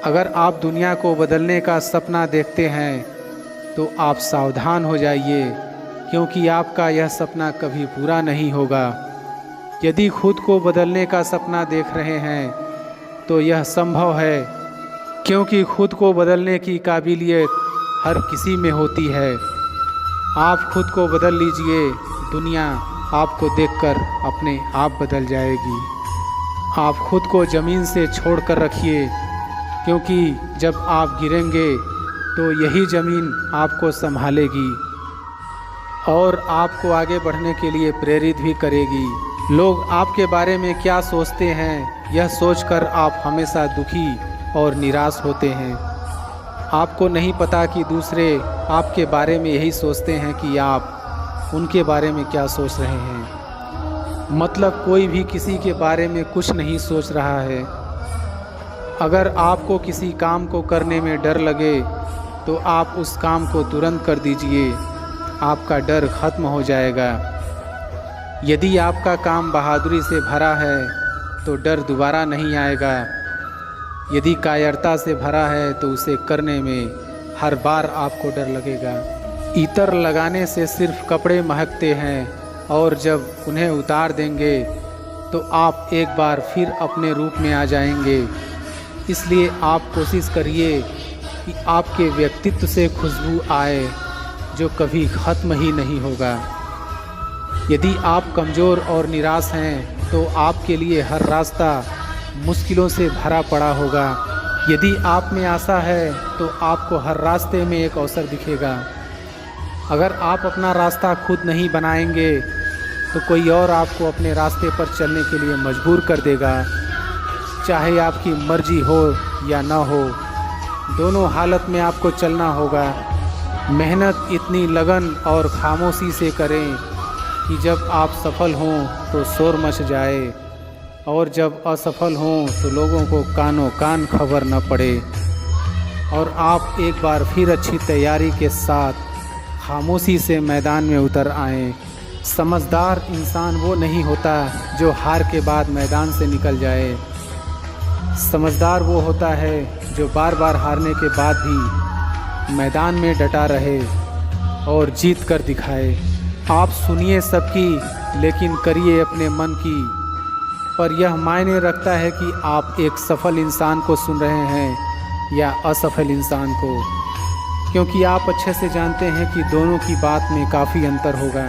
अगर आप दुनिया को बदलने का सपना देखते हैं तो आप सावधान हो जाइए, क्योंकि आपका यह सपना कभी पूरा नहीं होगा। यदि खुद को बदलने का सपना देख रहे हैं तो यह संभव है, क्योंकि खुद को बदलने की काबिलियत हर किसी में होती है। आप खुद को बदल लीजिए, दुनिया आपको देखकर अपने आप बदल जाएगी। आप खुद को ज़मीन से छोड़ कर रखिए, क्योंकि जब आप गिरेंगे तो यही ज़मीन आपको संभालेगी और आपको आगे बढ़ने के लिए प्रेरित भी करेगी। लोग आपके बारे में क्या सोचते हैं, यह सोचकर आप हमेशा दुखी और निराश होते हैं। आपको नहीं पता कि दूसरे आपके बारे में यही सोचते हैं कि आप उनके बारे में क्या सोच रहे हैं। मतलब कोई भी किसी के बारे में कुछ नहीं सोच रहा है। अगर आपको किसी काम को करने में डर लगे तो आप उस काम को तुरंत कर दीजिए, आपका डर खत्म हो जाएगा। यदि आपका काम बहादुरी से भरा है तो डर दोबारा नहीं आएगा। यदि कायरता से भरा है तो उसे करने में हर बार आपको डर लगेगा। इत्र लगाने से सिर्फ कपड़े महकते हैं, और जब उन्हें उतार देंगे तो आप एक बार फिर अपने रूप में आ जाएंगे। इसलिए आप कोशिश करिए कि आपके व्यक्तित्व से खुशबू आए जो कभी ख़त्म ही नहीं होगा। यदि आप कमज़ोर और निराश हैं तो आपके लिए हर रास्ता मुश्किलों से भरा पड़ा होगा। यदि आप में आशा है तो आपको हर रास्ते में एक अवसर दिखेगा। अगर आप अपना रास्ता खुद नहीं बनाएंगे तो कोई और आपको अपने रास्ते पर चलने के लिए मजबूर कर देगा। चाहे आपकी मर्जी हो या ना हो, दोनों हालत में आपको चलना होगा। मेहनत इतनी लगन और खामोशी से करें कि जब आप सफल हों तो शोर मच जाए, और जब असफल हों तो लोगों को कानों कान खबर न पड़े, और आप एक बार फिर अच्छी तैयारी के साथ खामोशी से मैदान में उतर आएं। समझदार इंसान वो नहीं होता जो हार के बाद मैदान से निकल जाए। समझदार वो होता है जो बार बार हारने के बाद भी मैदान में डटा रहे और जीत कर दिखाए। आप सुनिए सबकी, लेकिन करिए अपने मन की। पर यह मायने रखता है कि आप एक सफल इंसान को सुन रहे हैं या असफल इंसान को, क्योंकि आप अच्छे से जानते हैं कि दोनों की बात में काफ़ी अंतर होगा।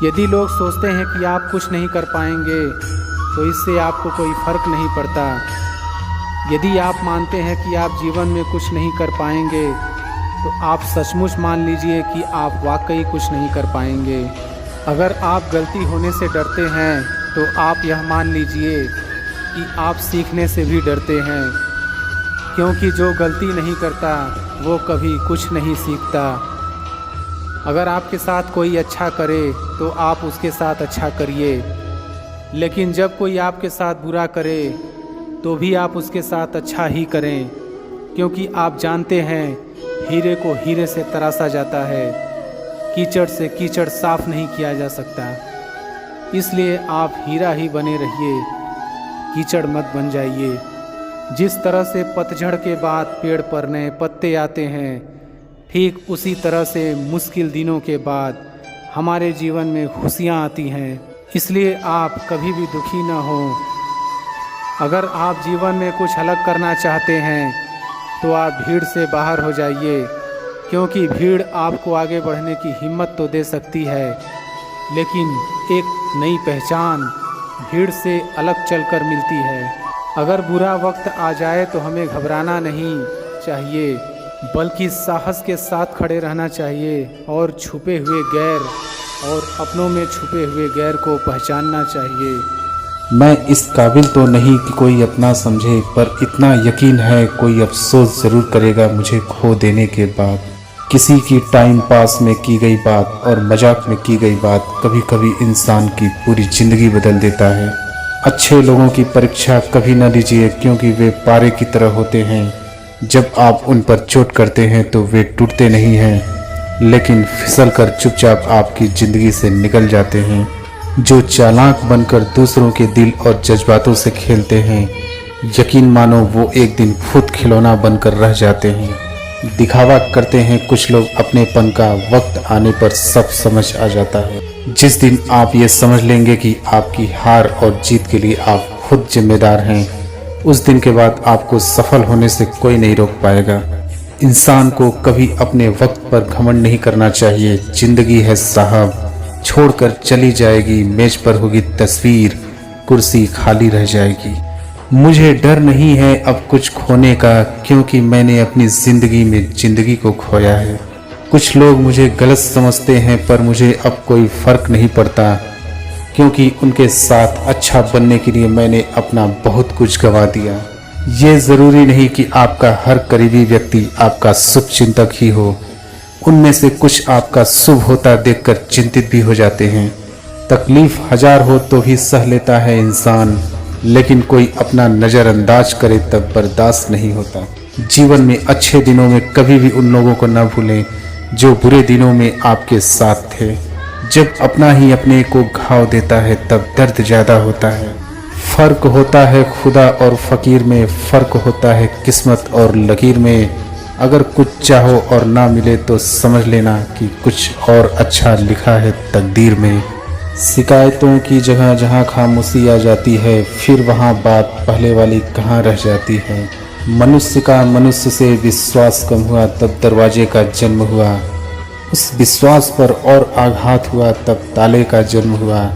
यदि लोग सोचते हैं कि आप कुछ नहीं कर पाएंगे तो इससे आपको कोई फ़र्क नहीं पड़ता। यदि आप मानते हैं कि आप जीवन में कुछ नहीं कर पाएंगे तो आप सचमुच मान लीजिए कि आप वाकई कुछ नहीं कर पाएंगे। अगर आप गलती होने से डरते हैं तो आप यह मान लीजिए कि आप सीखने से भी डरते हैं, क्योंकि जो गलती नहीं करता वो कभी कुछ नहीं सीखता। अगर आपके साथ कोई अच्छा करे तो आप उसके साथ अच्छा करिए, लेकिन जब कोई आपके साथ बुरा करे तो भी आप उसके साथ अच्छा ही करें, क्योंकि आप जानते हैं हीरे को हीरे से तराशा जाता है, कीचड़ से कीचड़ साफ नहीं किया जा सकता। इसलिए आप हीरा ही बने रहिए, कीचड़ मत बन जाइए। जिस तरह से पतझड़ के बाद पेड़ पर नए पत्ते आते हैं, ठीक उसी तरह से मुश्किल दिनों के बाद हमारे जीवन में खुशियाँ आती हैं। इसलिए आप कभी भी दुखी न हो। अगर आप जीवन में कुछ अलग करना चाहते हैं तो आप भीड़ से बाहर हो जाइए, क्योंकि भीड़ आपको आगे बढ़ने की हिम्मत तो दे सकती है, लेकिन एक नई पहचान भीड़ से अलग चलकर मिलती है। अगर बुरा वक्त आ जाए तो हमें घबराना नहीं चाहिए, बल्कि साहस के साथ खड़े रहना चाहिए और छुपे हुए गैर और अपनों में छुपे हुए गैर को पहचानना चाहिए। मैं इस काबिल तो नहीं कि कोई अपना समझे, पर इतना यकीन है कोई अफसोस ज़रूर करेगा मुझे खो देने के बाद। किसी की टाइम पास में की गई बात और मजाक में की गई बात कभी कभी इंसान की पूरी ज़िंदगी बदल देता है। अच्छे लोगों की परीक्षा कभी न लीजिए, क्योंकि वे पारे की तरह होते हैं। जब आप उन पर चोट करते हैं तो वे टूटते नहीं हैं, लेकिन फिसलकर चुपचाप आपकी ज़िंदगी से निकल जाते हैं। जो चालाक बनकर दूसरों के दिल और जज्बातों से खेलते हैं यकीन मानो वो एक दिन खुद खिलौना बनकर रह जाते हैं। दिखावा करते हैं कुछ लोग अपनेपन का, वक्त आने पर सब समझ आ जाता है। जिस दिन आप ये समझ लेंगे कि आपकी हार और जीत के लिए आप खुद जिम्मेदार हैं, उस दिन के बाद आपको सफल होने से कोई नहीं रोक पाएगा। इंसान को कभी अपने वक्त पर घमंड नहीं करना चाहिए। जिंदगी है साहब, छोड़कर चली जाएगी, मेज पर होगी तस्वीर, कुर्सी खाली रह जाएगी। मुझे डर नहीं है अब कुछ खोने का, क्योंकि मैंने अपनी जिंदगी में जिंदगी को खोया है। कुछ लोग मुझे गलत समझते हैं, पर मुझे अब कोई फर्क नहीं पड़ता, क्योंकि उनके साथ अच्छा बनने के लिए मैंने अपना बहुत कुछ गंवा दिया। ये ज़रूरी नहीं कि आपका हर करीबी व्यक्ति आपका शुभ चिंतक ही हो। उनमें से कुछ आपका शुभ होता देखकर चिंतित भी हो जाते हैं। तकलीफ हजार हो तो भी सह लेता है इंसान, लेकिन कोई अपना नज़रअंदाज करे तब बर्दाश्त नहीं होता। जीवन में अच्छे दिनों में कभी भी उन लोगों को न भूलें जो बुरे दिनों में आपके साथ थे। जब अपना ही अपने को घाव देता है तब दर्द ज़्यादा होता है। फ़र्क होता है खुदा और फ़कीर में, फ़र्क होता है किस्मत और लकीर में। अगर कुछ चाहो और ना मिले तो समझ लेना कि कुछ और अच्छा लिखा है तकदीर में। शिकायतों की जगह जहाँ खामोशी आ जाती है, फिर वहाँ बात पहले वाली कहाँ रह जाती है। मनुष्य का मनुष्य से विश्वास कम हुआ तब दरवाजे का जन्म हुआ। उस विश्वास पर और आघात हुआ तब ताले का जन्म हुआ।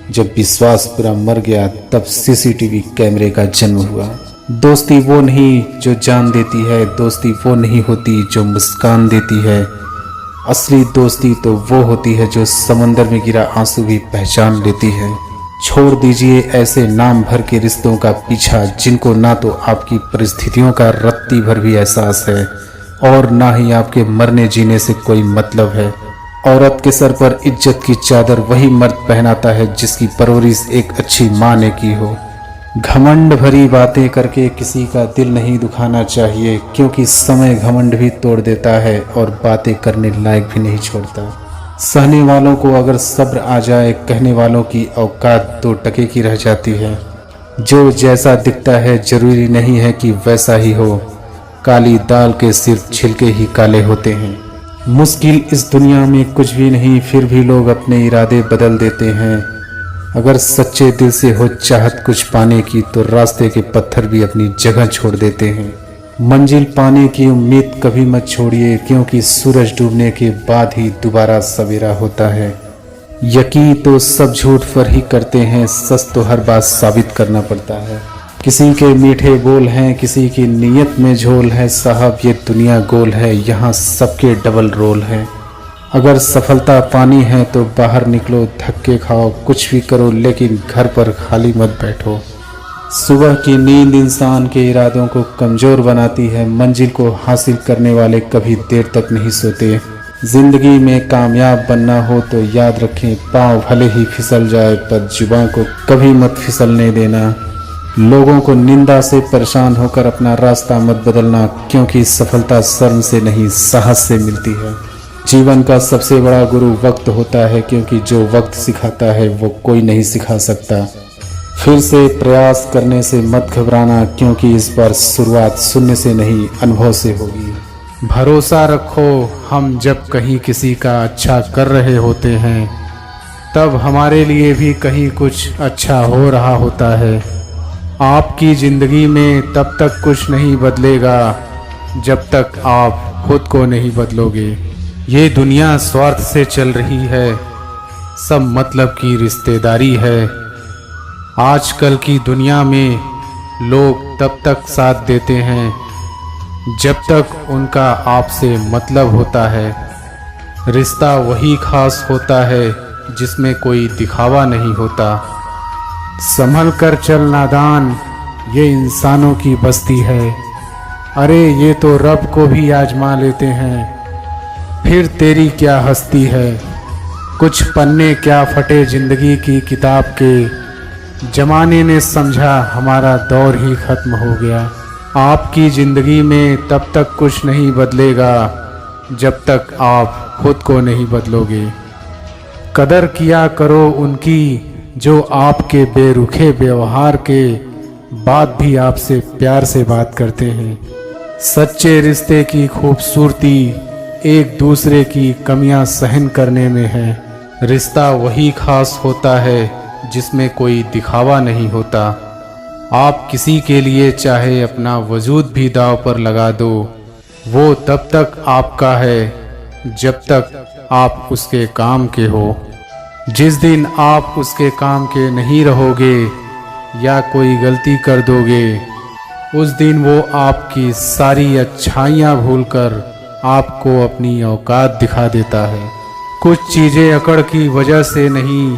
जब विश्वास पूरा मर गया तब सीसीटीवी कैमरे का जन्म हुआ। दोस्ती वो नहीं जो जान देती है, दोस्ती वो नहीं होती जो मुस्कान देती है। असली दोस्ती तो वो होती है जो समंदर में गिरा आंसू भी पहचान लेती है। छोड़ दीजिए ऐसे नाम भर के रिश्तों का पीछा, जिनको ना तो आपकी परिस्थितियों का रत्ती भर भी एहसास है और ना ही आपके मरने जीने से कोई मतलब है। औरत के सर पर इज्जत की चादर वही मर्द पहनाता है जिसकी परवरिश एक अच्छी माँ ने की हो। घमंड भरी बातें करके किसी का दिल नहीं दुखाना चाहिए, क्योंकि समय घमंड भी तोड़ देता है और बातें करने लायक भी नहीं छोड़ता। सहने वालों को अगर सब्र आ जाए, कहने वालों की औकात 2 टके की रह जाती है। जो जैसा दिखता है जरूरी नहीं है कि वैसा ही हो। काली दाल के सिर्फ छिलके ही काले होते हैं। मुश्किल इस दुनिया में कुछ भी नहीं, फिर भी लोग अपने इरादे बदल देते हैं। अगर सच्चे दिल से हो चाहत कुछ पाने की, तो रास्ते के पत्थर भी अपनी जगह छोड़ देते हैं। मंजिल पाने की उम्मीद कभी मत छोड़िए, क्योंकि सूरज डूबने के बाद ही दोबारा सवेरा होता है। यकीन तो सब झूठ पर ही करते हैं, सच तो हर बात साबित करना पड़ता है। किसी के मीठे बोल हैं, किसी की नीयत में झोल है। साहब ये दुनिया गोल है, यहाँ सबके डबल रोल है। अगर सफलता पानी है तो बाहर निकलो, धक्के खाओ, कुछ भी करो, लेकिन घर पर खाली मत बैठो। सुबह की नींद इंसान के इरादों को कमज़ोर बनाती है। मंजिल को हासिल करने वाले कभी देर तक नहीं सोते। जिंदगी में कामयाब बनना हो तो याद रखें, पाँव भले ही फिसल जाए पर जुबान को कभी मत फिसलने देना। लोगों को निंदा से परेशान होकर अपना रास्ता मत बदलना, क्योंकि सफलता शर्म से नहीं साहस से मिलती है। जीवन का सबसे बड़ा गुरु वक्त होता है, क्योंकि जो वक्त सिखाता है वो कोई नहीं सिखा सकता। फिर से प्रयास करने से मत घबराना, क्योंकि इस बार शुरुआत सुनने से नहीं अनुभव से होगी। भरोसा रखो, हम जब कहीं किसी का अच्छा कर रहे होते हैं तब हमारे लिए भी कहीं कुछ अच्छा हो रहा होता है। आपकी ज़िंदगी में तब तक कुछ नहीं बदलेगा जब तक आप खुद को नहीं बदलोगे। ये दुनिया स्वार्थ से चल रही है, सब मतलब की रिश्तेदारी है। आजकल की दुनिया में लोग तब तक साथ देते हैं जब तक उनका आपसे मतलब होता है। रिश्ता वही खास होता है जिसमें कोई दिखावा नहीं होता। संभल कर चल नादान, ये इंसानों की बस्ती है। अरे ये तो रब को भी आजमा लेते हैं, फिर तेरी क्या हस्ती है। कुछ पन्ने क्या फटे जिंदगी की किताब के, जमाने ने समझा हमारा दौर ही खत्म हो गया। आपकी ज़िंदगी में तब तक कुछ नहीं बदलेगा जब तक आप खुद को नहीं बदलोगे। कदर किया करो उनकी जो आपके बेरुखे व्यवहार के बात भी आपसे प्यार से बात करते हैं। सच्चे रिश्ते की खूबसूरती एक दूसरे की कमियां सहन करने में है। रिश्ता वही खास होता है जिसमें कोई दिखावा नहीं होता। आप किसी के लिए चाहे अपना वजूद भी दांव पर लगा दो, वो तब तक आपका है जब तक आप उसके काम के हो। जिस दिन आप उसके काम के नहीं रहोगे या कोई गलती कर दोगे, उस दिन वो आपकी सारी अच्छाइयाँ भूलकर आपको अपनी औकात दिखा देता है। कुछ चीज़ें अकड़ की वजह से नहीं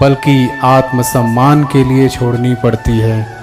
बल्कि आत्मसम्मान के लिए छोड़नी पड़ती है।